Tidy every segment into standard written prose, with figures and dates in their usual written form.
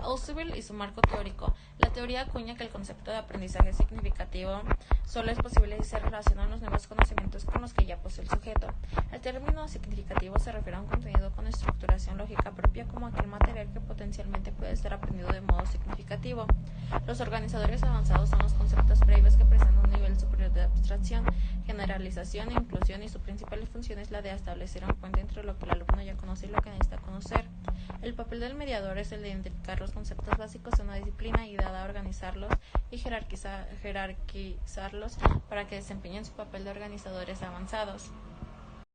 Ausubel y su marco teórico. La teoría acuña que el concepto de aprendizaje significativo solo es posible si se relacionan los nuevos conocimientos con los que ya posee el sujeto. El término significativo se refiere a un contenido con estructuración lógica propia como aquel material que potencialmente puede ser aprendido de modo significativo. Los organizadores avanzados son los conceptos previos que presentan un nivel superior de abstracción, generalización e inclusión, y su principal función es la de establecer un puente entre lo que el alumno ya conoce y lo que necesita conocer. El papel del mediador es el de identificar los conceptos básicos de una disciplina y dada a organizarlos y jerarquizarlos para que desempeñen su papel de organizadores avanzados.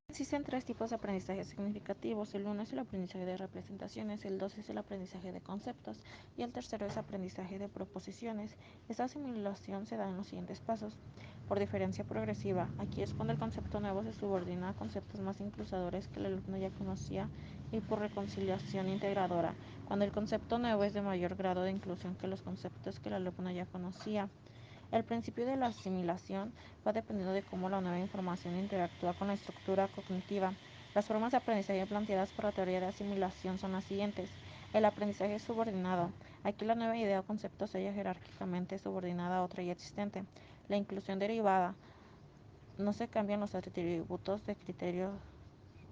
Existen tres tipos de aprendizaje significativos. El uno es el aprendizaje de representaciones, el dos es el aprendizaje de conceptos y el tercero es aprendizaje de proposiciones. Esta asimilación se da en los siguientes pasos. Por diferencia progresiva, aquí es cuando el concepto nuevo se subordina a conceptos más inclusadores que el alumno ya conocía, y por reconciliación integradora, cuando el concepto nuevo es de mayor grado de inclusión que los conceptos que el alumno ya conocía. El principio de la asimilación va dependiendo de cómo la nueva información interactúa con la estructura cognitiva. Las formas de aprendizaje planteadas por la teoría de asimilación son las siguientes. El aprendizaje subordinado. Aquí la nueva idea o concepto se halla jerárquicamente subordinada a otra ya existente. La inclusión derivada. No se cambian los atributos de criterio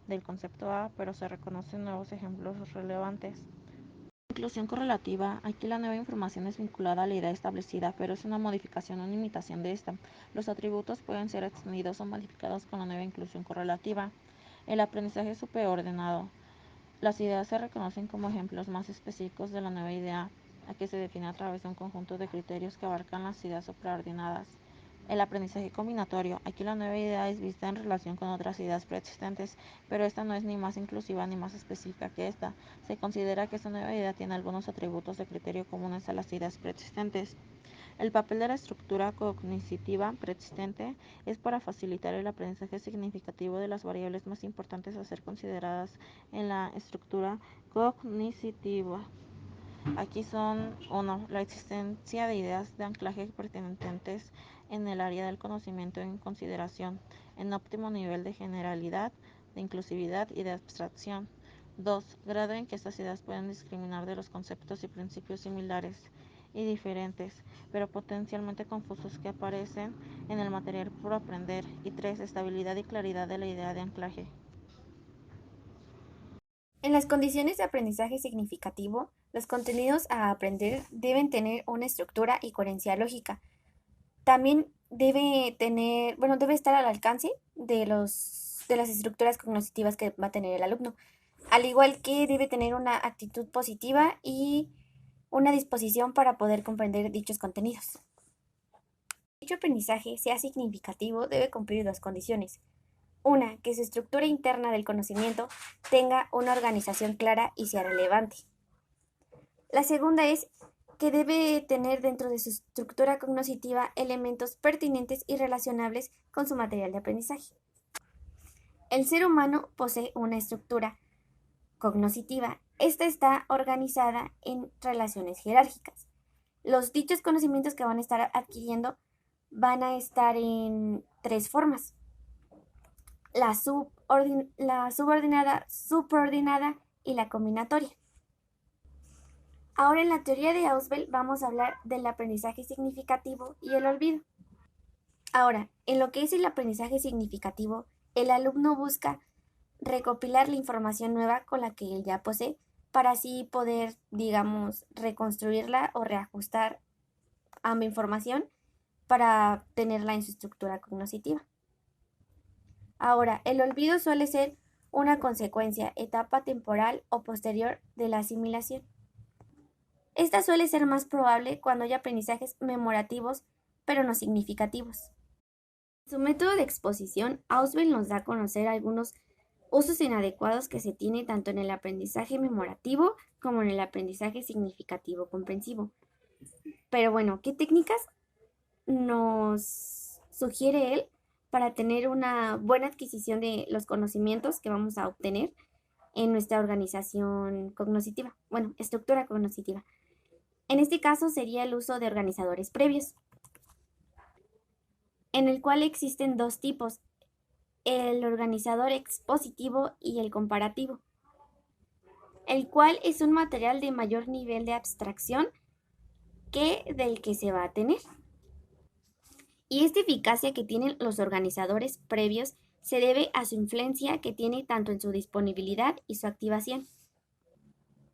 del concepto A, pero se reconocen nuevos ejemplos relevantes. Inclusión correlativa. Aquí la nueva información es vinculada a la idea establecida, pero es una modificación o una imitación de esta. Los atributos pueden ser extendidos o modificados con la nueva inclusión correlativa. El aprendizaje superordenado. Las ideas se reconocen como ejemplos más específicos de la nueva idea, a que se define a través de un conjunto de criterios que abarcan las ideas supraordenadas. El aprendizaje combinatorio. Aquí la nueva idea es vista en relación con otras ideas preexistentes, pero esta no es ni más inclusiva ni más específica que esta. Se considera que esta nueva idea tiene algunos atributos de criterio comunes a las ideas preexistentes. El papel de la estructura cognitiva preexistente es para facilitar el aprendizaje significativo de las variables más importantes a ser consideradas en la estructura cognitiva. Aquí son 1. La existencia de ideas de anclaje pertinentes en el área del conocimiento en consideración, en óptimo nivel de generalidad, de inclusividad y de abstracción. 2. Grado en que estas ideas pueden discriminar de los conceptos y principios similares y diferentes, pero potencialmente confusos que aparecen en el material por aprender. Y 3. Estabilidad y claridad de la idea de anclaje. En las condiciones de aprendizaje significativo, los contenidos a aprender deben tener una estructura y coherencia lógica. También debe estar al alcance de las estructuras cognitivas que va a tener el alumno, al igual que debe tener una actitud positiva y una disposición para poder comprender dichos contenidos. Dicho aprendizaje sea significativo debe cumplir dos condiciones. Una, que su estructura interna del conocimiento tenga una organización clara y sea relevante. La segunda es que debe tener dentro de su estructura cognitiva elementos pertinentes y relacionables con su material de aprendizaje. El ser humano posee una estructura cognitiva. Esta está organizada en relaciones jerárquicas. Los dichos conocimientos que van a estar adquiriendo van a estar en tres formas: la subordinada, subordinada y la combinatoria. Ahora en la teoría de Ausubel vamos a hablar del aprendizaje significativo y el olvido. Ahora, en lo que es el aprendizaje significativo, el alumno busca recopilar la información nueva con la que él ya posee para así poder, digamos, reconstruirla o reajustar ambas información para tenerla en su estructura cognitiva. Ahora, el olvido suele ser una consecuencia, etapa temporal o posterior de la asimilación. Esta suele ser más probable cuando hay aprendizajes memorativos, pero no significativos. En su método de exposición, Ausubel nos da a conocer algunos usos inadecuados que se tiene tanto en el aprendizaje memorativo como en el aprendizaje significativo comprensivo. Pero bueno, ¿qué técnicas nos sugiere él para tener una buena adquisición de los conocimientos que vamos a obtener en nuestra organización cognitiva? Bueno, estructura cognitiva. En este caso sería el uso de organizadores previos, en el cual existen dos tipos: el organizador expositivo y el comparativo. el cual es un material de mayor nivel de abstracción que del que se va a tener. Y esta eficacia que tienen los organizadores previos se debe a su influencia que tiene tanto en su disponibilidad y su activación.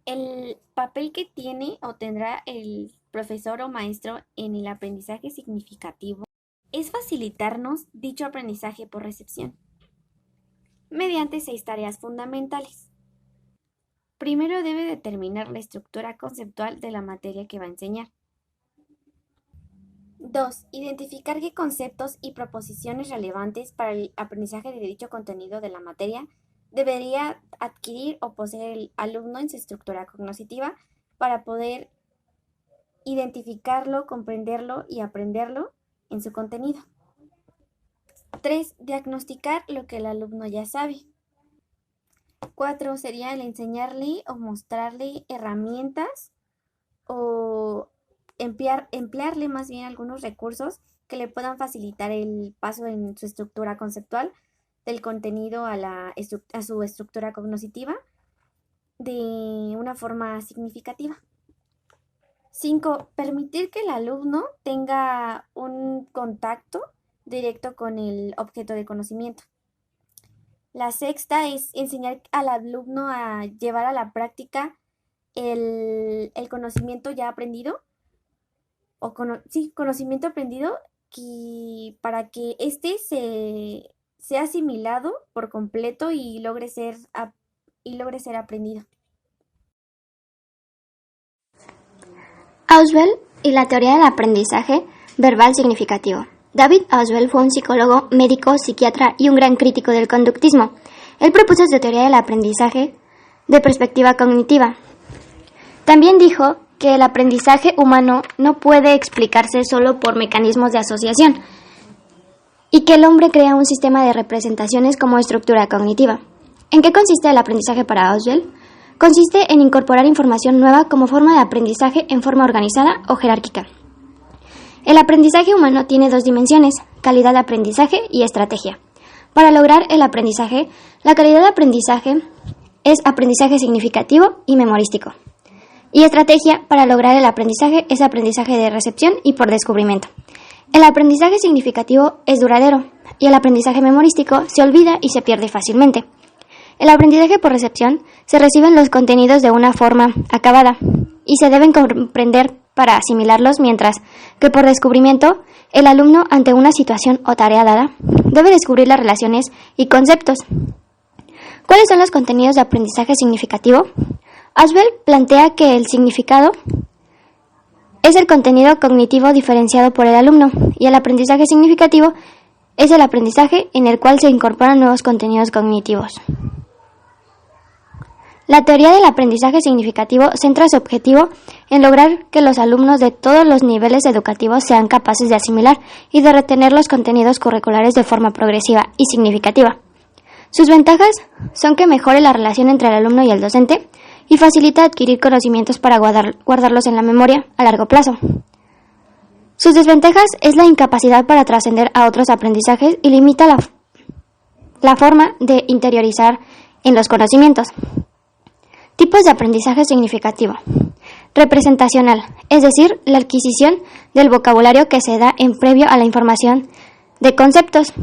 El papel que tiene o tendrá el profesor o maestro en el aprendizaje significativo es facilitarnos dicho aprendizaje por recepción, mediante 6 tareas fundamentales. Primero debe determinar la estructura conceptual de la materia que va a enseñar. 2. Identificar qué conceptos y proposiciones relevantes para el aprendizaje de dicho contenido de la materia debería adquirir o poseer el alumno en su estructura cognitiva para poder identificarlo, comprenderlo y aprenderlo en su contenido. 3. Diagnosticar lo que el alumno ya sabe. 4. Sería el enseñarle o mostrarle herramientas o emplearle más bien algunos recursos que le puedan facilitar el paso en su estructura conceptual del contenido a su estructura cognitiva de una forma significativa. 5. Permitir que el alumno tenga un contacto directo con el objeto de conocimiento. La sexta es enseñar al alumno a llevar a la práctica el conocimiento ya aprendido, conocimiento aprendido para que éste sea asimilado por completo y logre ser aprendido. Ausubel y la teoría del aprendizaje verbal significativo. David Ausubel fue un psicólogo, médico, psiquiatra y un gran crítico del conductismo. Él propuso su teoría del aprendizaje de perspectiva cognitiva. También dijo que el aprendizaje humano no puede explicarse solo por mecanismos de asociación y que el hombre crea un sistema de representaciones como estructura cognitiva. ¿En qué consiste el aprendizaje para Ausubel? Consiste en incorporar información nueva como forma de aprendizaje en forma organizada o jerárquica. El aprendizaje humano tiene 2 dimensiones, calidad de aprendizaje y estrategia. Para lograr el aprendizaje, la calidad de aprendizaje es aprendizaje significativo y memorístico. Y estrategia para lograr el aprendizaje es aprendizaje de recepción y por descubrimiento. El aprendizaje significativo es duradero y el aprendizaje memorístico se olvida y se pierde fácilmente. El aprendizaje por recepción se reciben los contenidos de una forma acabada y se deben comprender para asimilarlos, mientras que por descubrimiento, el alumno ante una situación o tarea dada debe descubrir las relaciones y conceptos. ¿Cuáles son los contenidos de aprendizaje significativo? Ausubel plantea que el significado es el contenido cognitivo diferenciado por el alumno y el aprendizaje significativo es el aprendizaje en el cual se incorporan nuevos contenidos cognitivos. La teoría del aprendizaje significativo centra su objetivo en lograr que los alumnos de todos los niveles educativos sean capaces de asimilar y de retener los contenidos curriculares de forma progresiva y significativa. Sus ventajas son que mejore la relación entre el alumno y el docente y facilita adquirir conocimientos para guardarlos en la memoria a largo plazo. Sus desventajas es la incapacidad para trascender a otros aprendizajes y limita la forma de interiorizar en los conocimientos. Tipos de aprendizaje significativo. Representacional, es decir, la adquisición del vocabulario que se da en previo a la información de conceptos.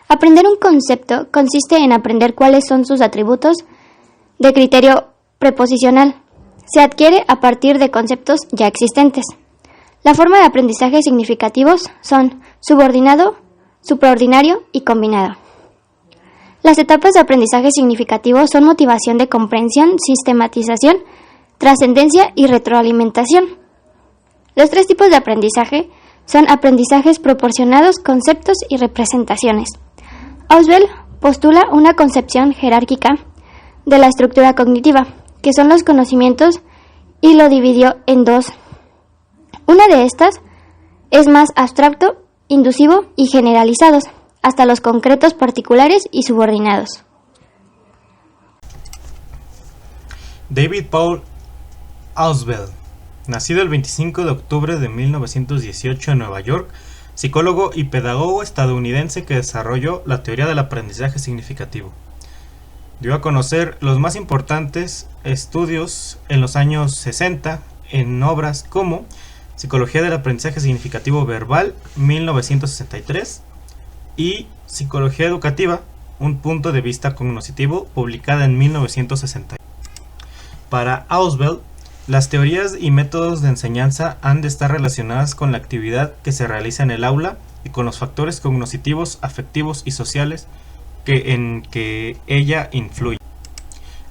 Aprender un concepto consiste en aprender cuáles son sus atributos de criterio preposicional. Se adquiere a partir de conceptos ya existentes. La forma de aprendizaje significativos son subordinado, supraordinario y combinado. Las etapas de aprendizaje significativo son motivación de comprensión, sistematización, trascendencia y retroalimentación. Los 3 tipos de aprendizaje son aprendizajes proporcionados, conceptos y representaciones. Ausubel postula una concepción jerárquica de la estructura cognitiva, que son los conocimientos, y lo dividió en 2. Una de estas es más abstracto, inducivo y generalizados, hasta los concretos particulares y subordinados. David Paul Ausubel, nacido el 25 de octubre de 1918 en Nueva York, psicólogo y pedagogo estadounidense que desarrolló la teoría del aprendizaje significativo. Dio a conocer los más importantes estudios en los años 60 en obras como Psicología del aprendizaje significativo verbal, 1963, y Psicología educativa, un punto de vista cognoscitivo, publicada en 1960. Para Ausubel, las teorías y métodos de enseñanza han de estar relacionadas con la actividad que se realiza en el aula y con los factores cognitivos, afectivos y sociales en que ella influye.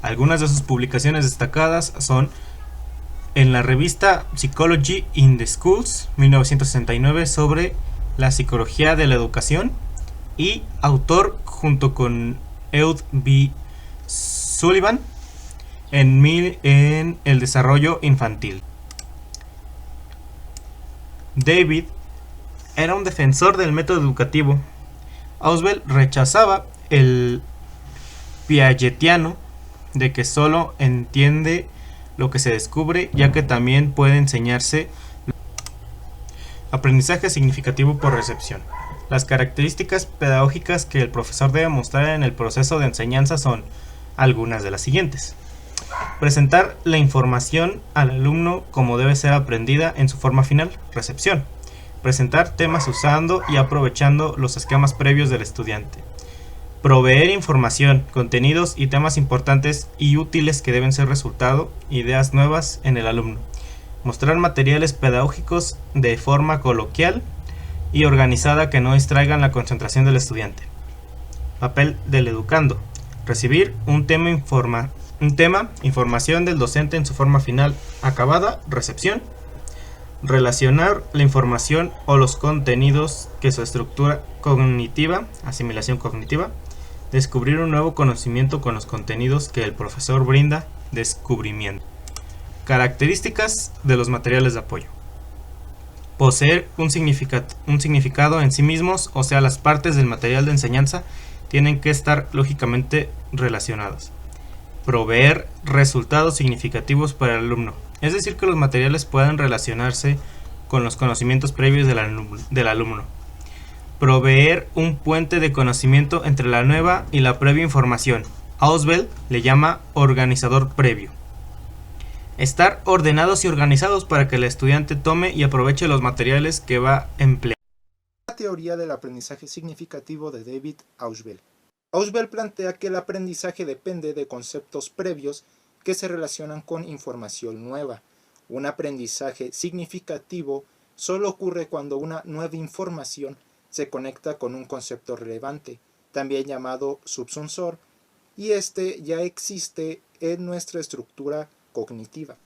Algunas de sus publicaciones destacadas son en la revista Psychology in the Schools, 1969, sobre la psicología de la educación, y autor junto con Eudd B. Sullivan en el desarrollo infantil. David era un defensor del método educativo. Ausubel rechazaba el piagetiano de que solo entiende lo que se descubre, ya que también puede enseñarse. Aprendizaje significativo por recepción. Las características pedagógicas que el profesor debe mostrar en el proceso de enseñanza son algunas de las siguientes: presentar la información al alumno como debe ser aprendida en su forma final, recepción. Presentar temas usando y aprovechando los esquemas previos del estudiante. Proveer información, contenidos y temas importantes y útiles que deben ser resultado, ideas nuevas en el alumno. Mostrar materiales pedagógicos de forma coloquial y organizada que no distraigan la concentración del estudiante. Papel del educando. Recibir un tema, información del docente en su forma final, acabada, recepción. Relacionar la información o los contenidos que su estructura cognitiva, asimilación cognitiva. Descubrir un nuevo conocimiento con los contenidos que el profesor brinda, descubrimiento. Características de los materiales de apoyo. Poseer un significado en sí mismos, o sea, las partes del material de enseñanza tienen que estar lógicamente relacionadas. Proveer resultados significativos para el alumno, es decir, que los materiales puedan relacionarse con los conocimientos previos del alumno. Proveer un puente de conocimiento entre la nueva y la previa información. Ausubel le llama organizador previo. Estar ordenados y organizados para que el estudiante tome y aproveche los materiales que va a emplear. La teoría del aprendizaje significativo de David Ausubel. Ausubel plantea que el aprendizaje depende de conceptos previos que se relacionan con información nueva. Un aprendizaje significativo solo ocurre cuando una nueva información se conecta con un concepto relevante, también llamado subsunsor, y este ya existe en nuestra estructura cognitiva.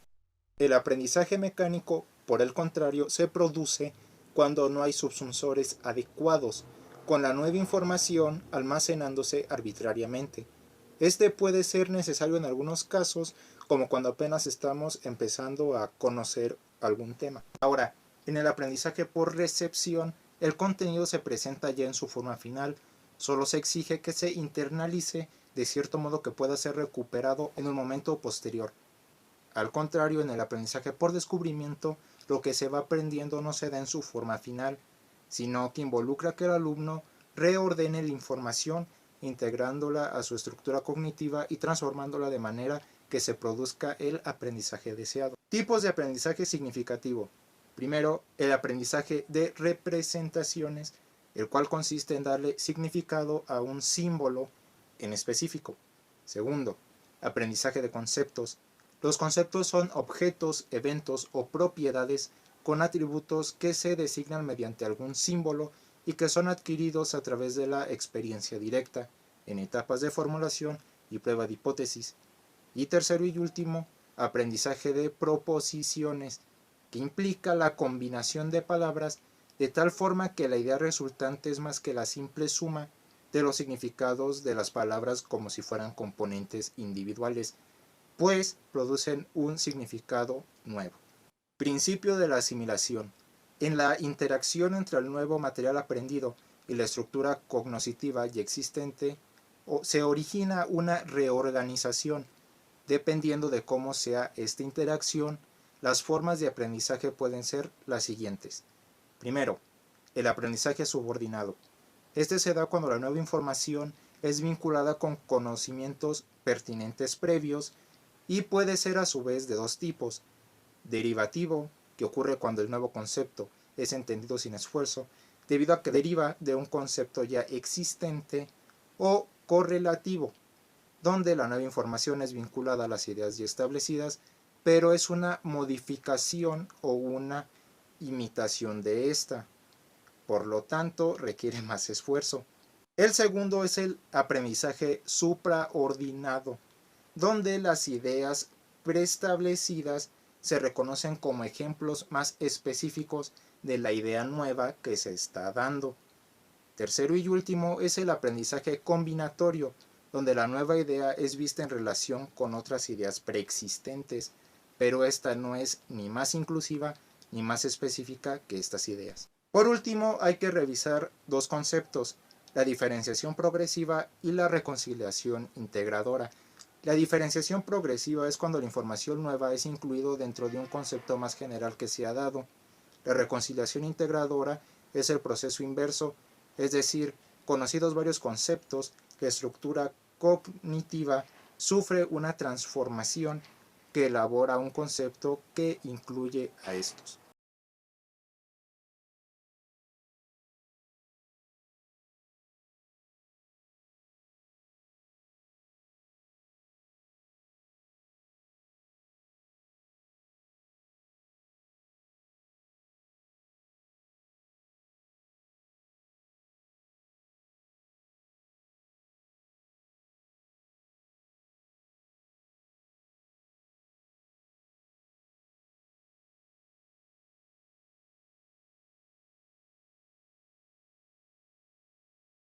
El aprendizaje mecánico, por el contrario, se produce cuando no hay subsunsores adecuados, con la nueva información almacenándose arbitrariamente. Este puede ser necesario en algunos casos, como cuando apenas estamos empezando a conocer algún tema. Ahora, en el aprendizaje por recepción, el contenido se presenta ya en su forma final, solo se exige que se internalice de cierto modo que pueda ser recuperado en un momento posterior. Al contrario, en el aprendizaje por descubrimiento, lo que se va aprendiendo no se da en su forma final, sino que involucra que el alumno reordene la información, integrándola a su estructura cognitiva y transformándola de manera que se produzca el aprendizaje deseado. Tipos de aprendizaje significativo. Primero, el aprendizaje de representaciones, el cual consiste en darle significado a un símbolo en específico. Segundo, aprendizaje de conceptos. Los conceptos son objetos, eventos o propiedades con atributos que se designan mediante algún símbolo y que son adquiridos a través de la experiencia directa, en etapas de formulación y prueba de hipótesis. Y tercero y último, aprendizaje de proposiciones, que implica la combinación de palabras de tal forma que la idea resultante es más que la simple suma de los significados de las palabras como si fueran componentes individuales, pues producen un significado nuevo. Principio de la asimilación. En la interacción entre el nuevo material aprendido y la estructura cognoscitiva ya existente, se origina una reorganización. Dependiendo de cómo sea esta interacción, las formas de aprendizaje pueden ser las siguientes. Primero, el aprendizaje subordinado. Este se da cuando la nueva información es vinculada con conocimientos pertinentes previos y puede ser a su vez de dos tipos: derivativo, que ocurre cuando el nuevo concepto es entendido sin esfuerzo, debido a que deriva de un concepto ya existente, o correlativo, donde la nueva información es vinculada a las ideas ya establecidas, pero es una modificación o una imitación de esta. Por lo tanto, requiere más esfuerzo. El segundo es el aprendizaje supraordinado, donde las ideas preestablecidas se reconocen como ejemplos más específicos de la idea nueva que se está dando. Tercero y último es el aprendizaje combinatorio, donde la nueva idea es vista en relación con otras ideas preexistentes, pero esta no es ni más inclusiva ni más específica que estas ideas. Por último, hay que revisar dos conceptos: la diferenciación progresiva y la reconciliación integradora. La diferenciación progresiva es cuando la información nueva es incluido dentro de un concepto más general que se ha dado. La reconciliación integradora es el proceso inverso, es decir, conocidos varios conceptos, la estructura cognitiva sufre una transformación que elabora un concepto que incluye a estos.